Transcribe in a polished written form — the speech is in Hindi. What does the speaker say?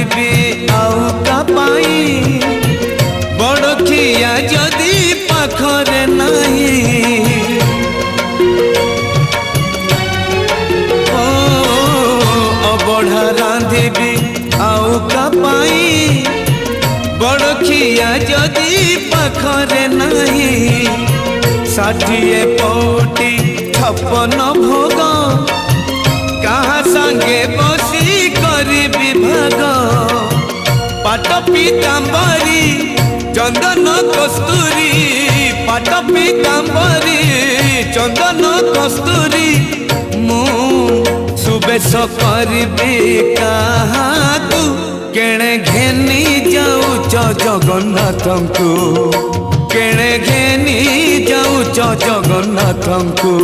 रांधिबी आउ का पाई बड़खिया जदि पाखरे नहीं ओ अबढ़ा रांधिबी आउ का पाई बड़खिया जदि पाखरे नहीं 60 पौटी 56 भोग कहाँ संगे बसी करी विभाग पाट पीतांबरी चंदन कस्तूरी पाट पीतांबरी चंदन कस्तूरी मु सुबेश करबी काहाकू केणे घेनी जाऊच जगन्नाथंकु केणे घेनी जाऊच जगन्नाथंकु।